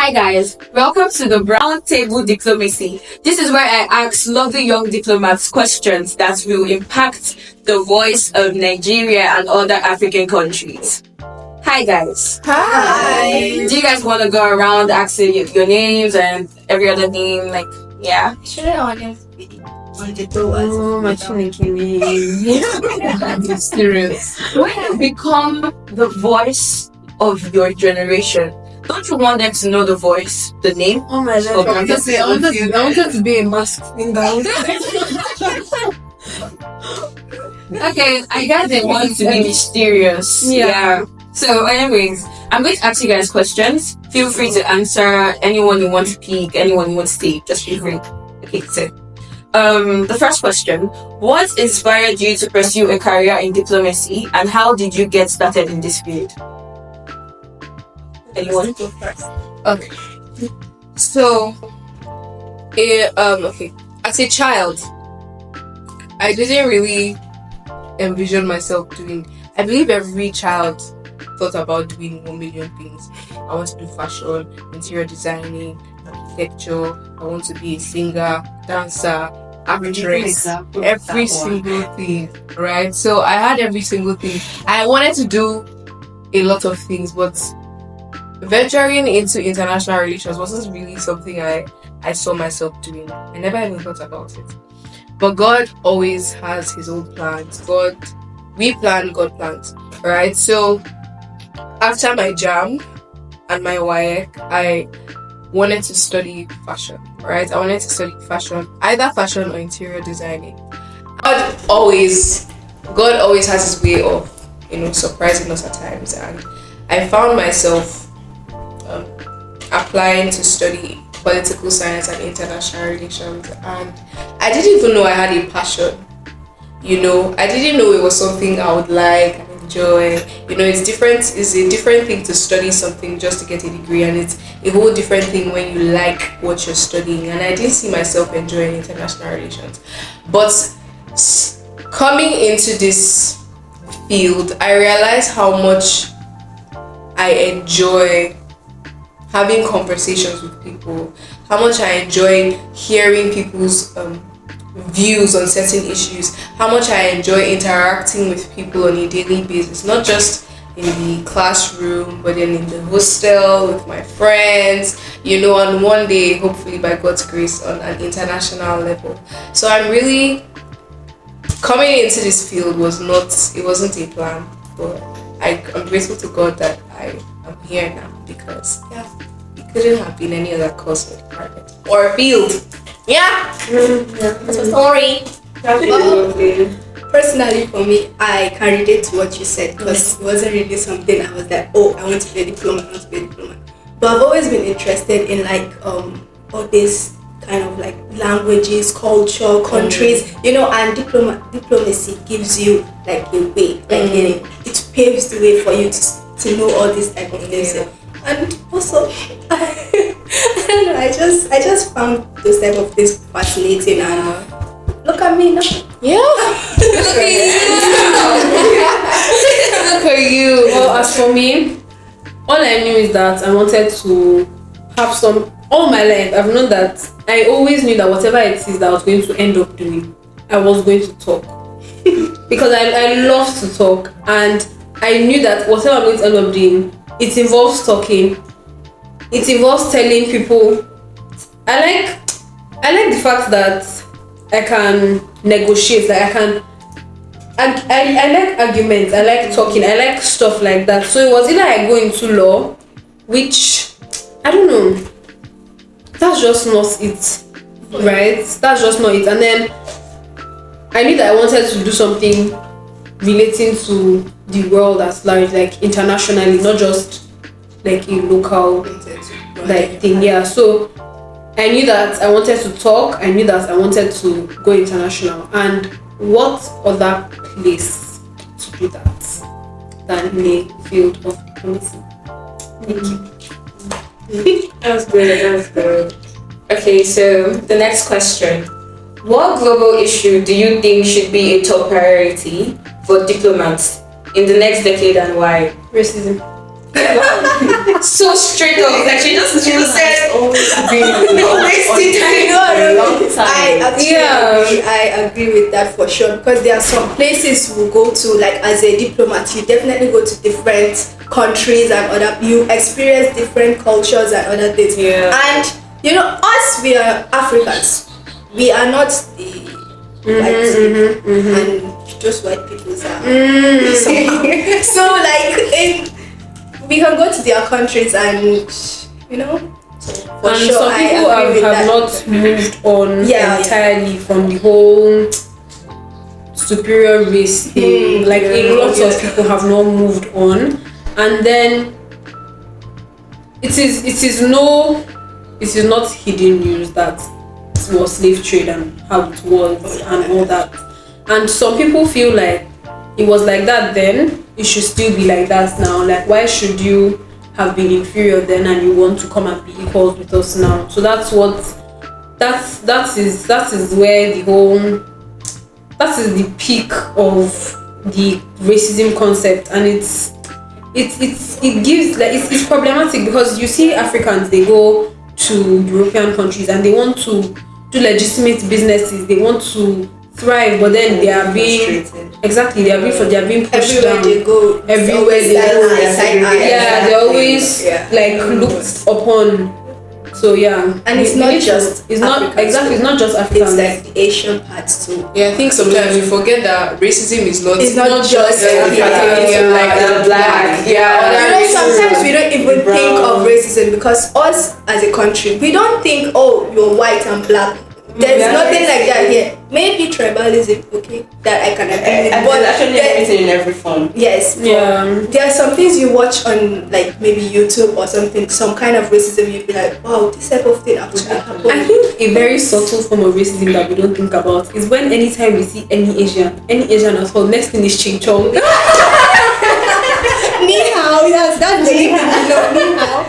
Hi guys, welcome to the Brown Table Diplomacy. This is where I ask lovely young diplomats questions that will impact the voice of Nigeria and other African countries. Hi guys. Hi. Do you guys want to go around asking your names and every other name? Yeah. Shouldn't audience be on the door? Oh, my mysterious. When you become the voice of your generation, don't you want them to know the voice, the name? Oh my god. I wanted to be a masked thing down. Okay, I guess they want to be mysterious. Yeah. So anyways, I'm going to ask you guys questions. Feel free to answer anyone you want to pick, anyone you want to take. Just feel free. Okay, so the first question: what inspired you to pursue a career in diplomacy, and how did you get started in this field? Anyone go first? Okay. So, as a child, I didn't really envision myself doing. I believe every child thought about doing 1 million things. I want to do fashion, interior designing, architecture. I want to be a singer, dancer, actress. Every single thing, right? So I had every single thing. I wanted to do a lot of things, but venturing into international relations wasn't really something I saw myself doing. I never even thought about it. But God always has his own plans. We plan, God plans. Right? So after my JAM and my WAEC, I wanted to study fashion. Right? I wanted to study fashion, either fashion or interior designing. God always has his way of, surprising us at times, and I found myself applying to study political science and international relations, and I didn't even know I had a passion. I didn't know it was something I would like and enjoy. It's a different thing to study something just to get a degree, and it's a whole different thing when you like what you're studying. And I didn't see myself enjoying international relations, but coming into this field, I realized how much I enjoy having conversations with people, how much I enjoy hearing people's views on certain issues, how much I enjoy interacting with people on a daily basis, not just in the classroom, but then in the hostel with my friends, and one day, hopefully by God's grace, on an international level. So I'm really coming into this field wasn't a plan, but I'm grateful to God that I am here now, because it couldn't have been any other course or department or field. That's a story. Personally, for me, I carried it to what you said, because it wasn't really something I was like, oh, I want to be a diplomat, But I've always been interested in all this kind of languages, culture, countries, and diplomacy gives you a way, it paves the way for you to know all these type of things. And also, I don't know, I just found those type of things fascinating, and look at me now. Yeah. Look at you. Well, as for me, all I knew is that I wanted to have all my life I've known that I always knew that whatever it is that I was going to end up doing, I was going to talk. Because I love to talk, and I knew that whatever I'm going to end up doing, it involves talking. It involves telling people. I like the fact that I can negotiate. I like arguments. I like talking. I like stuff like that. So it was either I go into law, which I don't know. That's just not it, right? That's just not it. And then I knew that I wanted to do something relating to the world as large, internationally, not just a local thing. Yeah. So I knew that I wanted to talk. I knew that I wanted to go international. And what other place to do that than in the field of diplomacy? Thank you. That was good. Okay, so the next question: what global issue do you think should be a top priority for diplomats in the next decade, and why? Racism. So straight up, she just I actually agree. I agree with that for sure, because there are some places we go to, like as a diplomat, you definitely go to different countries and you experience different cultures and other things. And us, we are Africans. We are not the white people, and just white people are. So like we can go to their countries and for and sure, some people have not moved on entirely from the whole superior race thing. Like a lot of people have not moved on, and then it is not hidden news that it was slave trade and how it was and all that. And some people feel like it was like that then, it should still be like that now. Like, why should you have been inferior then and you want to come and be equal with us now? So that is where that is the peak of the racism concept, and it gives like it's problematic, because you see Africans, they go to European countries and they want to do legitimate businesses, they want to thrive, but then they are being they are being pushed everywhere down. they go, Everywhere they go, they're always like looked upon. So and it's not just Africans, it's not just Africans. It's like the Asian parts too. I think sometimes we forget that racism is not. It's not just African, like the black. Sometimes we don't even think of racism, because us as a country, we don't think, oh, you're white and black. There's nothing like that here. Maybe tribalism, okay, that I can agree with. But actually everything in every form. Yes. There are some things you watch on, like maybe YouTube or something, some kind of racism, you'd be like, wow, this type of thing actually happened. I think a very subtle form of racism that we don't think about is when anytime we see any Asian at all, next thing is ching chong. Ni hao, yes, that's the Ni hao.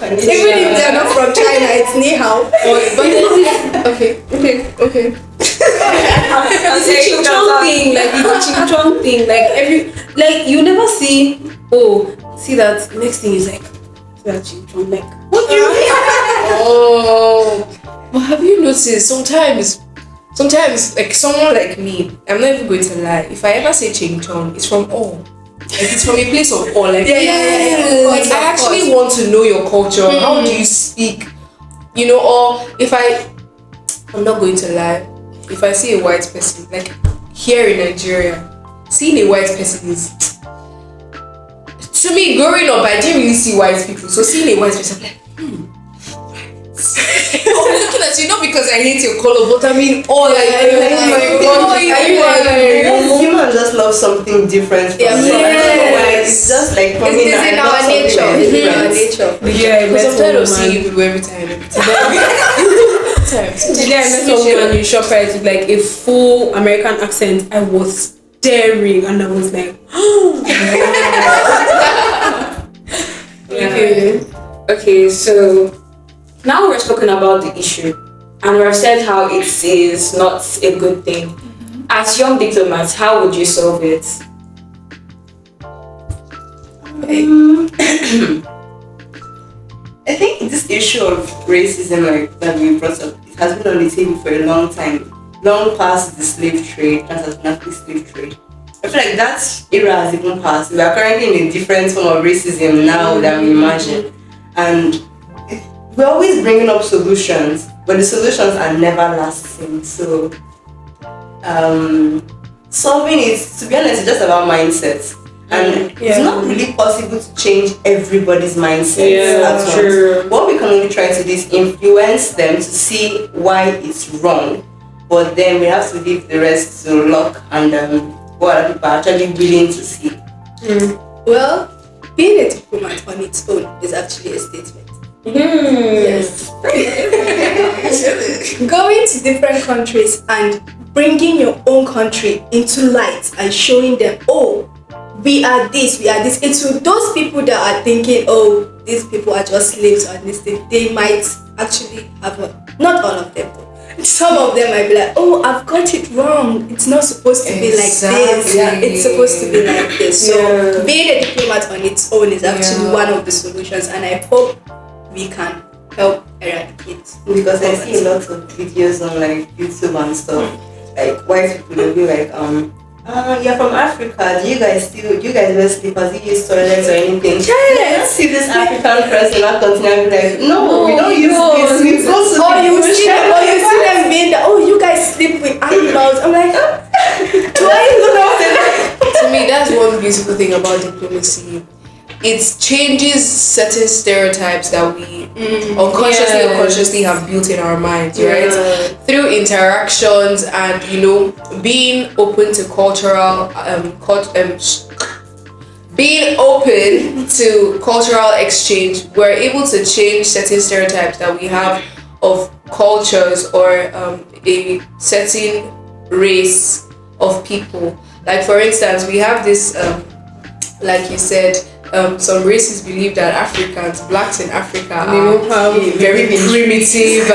Even if they're not from China, it's ni hao. Okay. It's a ching chong thing, like you never see. Oh, see that next thing is like that ching chong, like what do you mean? Oh, but have you noticed sometimes like someone like me, I'm not even going to lie, if I ever say ching chong, it's from all. Like it's from a place of awe. Like, like I actually want to know your culture. How do you speak? Or if I'm not going to lie, if I see a white person, like here in Nigeria, seeing a white person is, to me, growing up, I didn't really see white people. So seeing a white person, I'm like, I'm looking at you not because I hate your color, but I mean, Humans just love something different from it's just like for me, it's in our nature. It's in our nature. Yeah, because I'm tired of seeing people every time. Today I met someone in ShopRite with like a full American accent. I was staring and I was like, Okay, so now we're talking about the issue, and we've said how it is not a good thing. As young diplomats, how would you solve it? I think this issue of racism, like that we brought up, it has been on the table for a long time, long past the slave trade, transatlantic slave trade. I feel like that era has even passed. We are currently in a different form of racism now than we imagine, and we're always bringing up solutions, but the solutions are never lasting. So, solving it, to be honest, is just about mindset. And it's not really possible to change everybody's mindset at once. What we can only try to do is influence them to see why it's wrong. But then we have to leave the rest to luck and what other people are actually willing to see. Well, being a diplomat on its own is actually a statement. Yes. Going to different countries and bringing your own country into light and showing them, oh, we are this. Into those people that are thinking, oh, these people are just slaves and this thing, they might actually have not all of them though. Some of them might be like, oh, I've got it wrong. It's not supposed to be like this. It's supposed to be like this. So being a diplomat on its own is actually one of the solutions, and I hope we can help eradicate Because I see a lot of videos on like YouTube and stuff. Like white people will be like, you're from Africa. Do you guys wear slippers? Do you use toilets or anything? Yes. See this African person not continue like, no, we don't use this. We go to you see them being that, you guys sleep with animals. I'm like, do I even know? To me, that's one beautiful thing about diplomacy. It changes certain stereotypes that we unconsciously or consciously have built in our minds, right? Through interactions and being open to being open to cultural exchange, we're able to change certain stereotypes that we have of cultures or a certain race of people. Like for instance, we have this, like you said, some races believe that blacks in Africa are very primitive,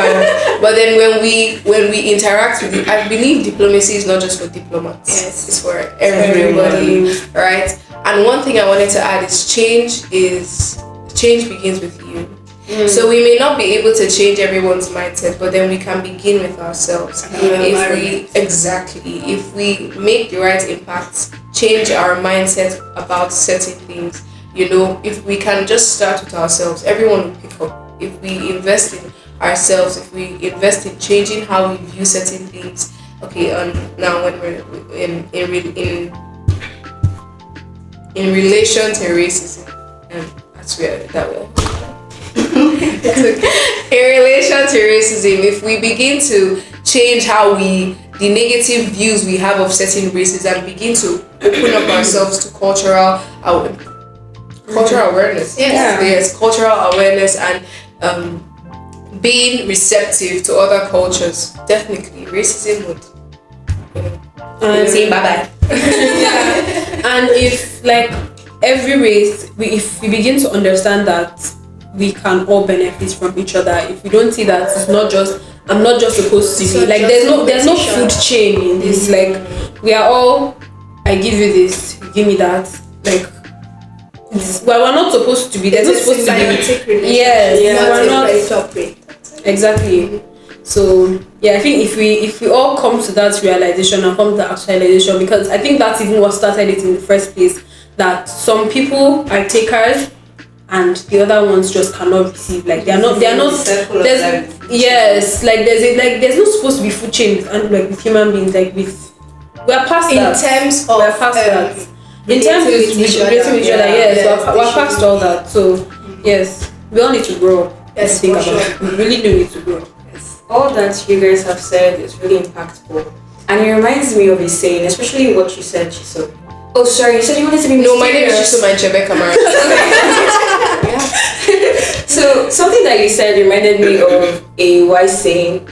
but then when we interact with it, I believe diplomacy is not just for diplomats. Yes. It's for everybody, right? And one thing I wanted to add is change begins with you. So we may not be able to change everyone's mindset, but then we can begin with ourselves. If we make the right impacts, change our mindset about certain things. If we can just start with ourselves, everyone will pick up. If we invest in ourselves, if we invest in changing how we view certain things, now when we're in relation to racism, that's weird that way. In relation to racism, if we begin to change the negative views we have of certain races and begin to open up ourselves to cultural awareness. Yes, cultural awareness and being receptive to other cultures. Definitely, racism would say bye-bye. And if like every race, if we begin to understand that we can all benefit from each other, if we don't see that I'm not just supposed to be like there's no food chain in this. Like we are all, I give you this, you give me that. Like we're not supposed to be. There's not supposed to be. We're not. Exactly. So I think if we all come to that realization and come to that actualization, because I think that's even what started it in the first place. That some people are takers and the other ones just cannot receive. Like they're not. There's not supposed to be food chain with human beings. Like we're past that. We're past that. In terms of relating with each other, yes, we're past all that. So yes, we all need to grow up. Yes, think about it. We really do need to grow up. Yes. All that you guys have said is really impactful, and it reminds me of a saying, especially what you said, Chiso. Oh, sorry, you said you wanted to be mysterious. No, my name is Chiso Manchebe Kamara. So something that you said reminded me of a wise saying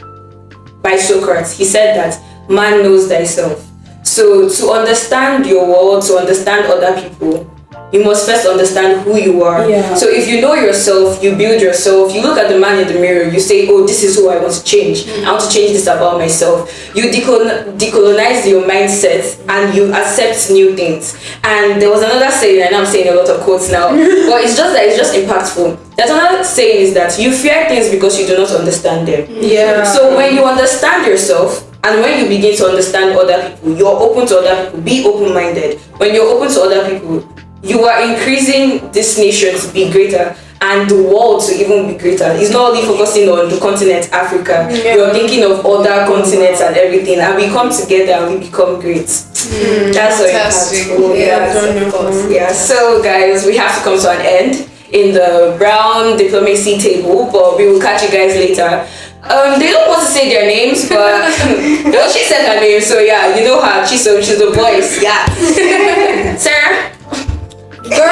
by Socrates. He said that man knows thyself. So to understand your world, to understand other people, you must first understand who you are. Yeah. So if you know yourself, you build yourself, you look at the man in the mirror, you say, oh, this is who I want to change. I want to change this about myself. You decolonize your mindset and you accept new things. And there was another saying, and I'm saying a lot of quotes now, but it's just impactful. There's another saying is that you fear things because you do not understand them. Yeah. So when you understand yourself, and when you begin to understand other people, you're open to other people. Be open-minded. When you're open to other people, you are increasing this nation to be greater and the world to even be greater. It's not only focusing on the continent Africa. You're thinking of other continents and everything, and we come together and we become great. That's so impactful. Yeah. So guys, we have to come to an end in the brown diplomacy table, but we will catch you guys later. They don't want to say their names, but well, she said her name, so yeah, you know her. She's the voice. Yeah. Sarah. Girl.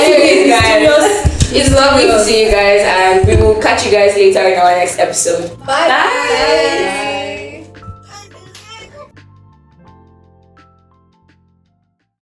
Anyways, guys, it's lovely to see you guys, and we will catch you guys later in our next episode. Bye.